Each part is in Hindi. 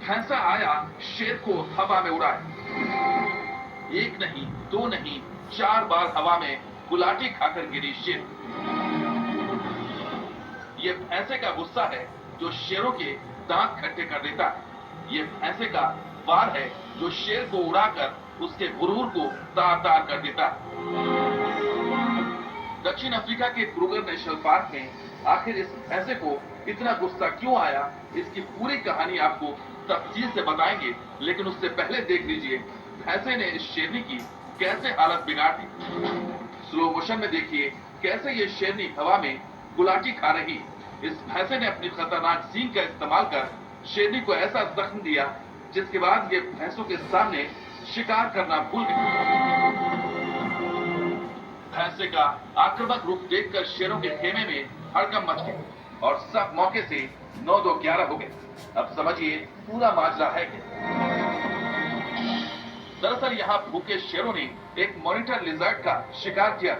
भैंसा आया, शेर को हवा में उड़ाए। एक नहीं, दो नहीं, 4 बार हवा में गुलाटी खाकर गिरी शेर। ये भैंसे का गुस्सा है जो शेरों के दांत खट्टे कर देता है। ये भैंसे का वार है जो शेर को उड़ाकर उसके गुरूर को तार तार कर देता है। दक्षिण अफ्रीका के क्रूगर नेशनल पार्क में आखिर इस भैंसे को इतना गुस्सा क्यों आया, इसकी पूरी कहानी आपको तफसील से बताएंगे, लेकिन उससे पहले देख लीजिए भैंसे ने इस शेरनी की कैसे हालत बिगाड़ दी। स्लो मोशन में देखिए कैसे ये शेरनी हवा में गुलाटी खा रही। इस भैंसे ने अपनी खतरनाक सींग का इस्तेमाल कर शेरनी को ऐसा जख्म दिया जिसके बाद ये भैंसों के सामने शिकार करना भूल गई। भैंसे का आक्रामक रूप देखकर शेरों के खेमे में हड़कंप मच गई और सब मौके से 9-2-11 हो गए। अब समझिए पूरा माजरा है क्या। दरअसल यहाँ भूखे शेरों ने एक मॉनिटर लिजर्ड का शिकार किया।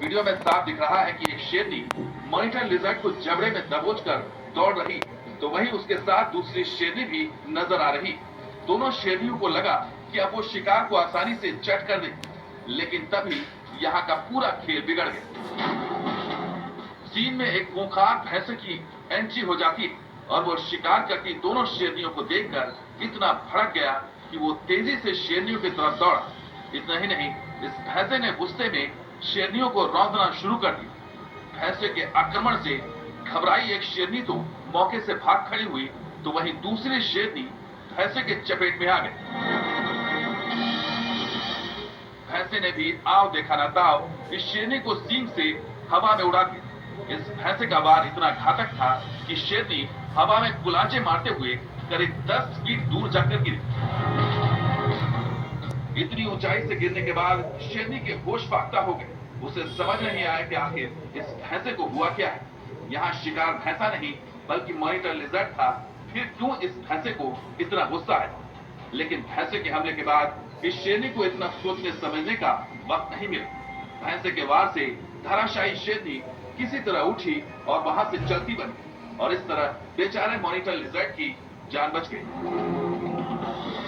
वीडियो में साफ दिख रहा है कि एक शेरनी मॉनिटर लिजर्ड को जबड़े में दबोचकर दौड़ रही, तो वहीं उसके साथ दूसरी शेरनी भी नजर आ रही। दोनों शेरनियों को लगा कि अब वो शिकार को आसानी से चट कर दे, लेकिन तभी यहाँ का पूरा खेल बिगड़ गया। सीन में एक खूंखार भैंसे की एंट्री हो जाती और वो शिकार करती दोनों शेरनियों को देखकर इतना भड़क गया कि वो तेजी से शेरनियों की तरफ दौड़ा। इतना ही नहीं, इस भैंसे ने गुस्से में शेरनियों को रौंदना शुरू कर दिया। भैंसे के आक्रमण से घबराई एक शेरनी तो मौके से भाग खड़ी हुई, तो वहीं दूसरी शेरनी भैंसे के चपेट में आ गई। भैंसे ने भी आओ देखा ना ताओ इस शेरनी को सींग से हवा में उड़ा दिया। इस भैंसे का वार इतना घातक था कि शेरनी हवा में गुलाचे मारते हुए करीब 10 फीट दूर जाकर गिरी। इतनी ऊंचाई से गिरने के बाद शेरनी के होश फाख्ता हो गए। उसे समझ नहीं आया कि आखिर इस भैंसे को हुआ क्या है। यहाँ शिकार भैंसा नहीं बल्कि मॉनिटर लिजर्ड था। फिर क्यों इस भैंसे को इतना गुस्सा है। लेकिन भैंसे के हमले के बाद इस शेरनी को इतना सोचने समझने का वक्त नहीं मिला। भैंसे के वार से धराशायी शेरनी किसी तरह उठी और वहां से चलती बनी और इस तरह बेचारे मॉनिटर लिजर्ड की जान बच गई।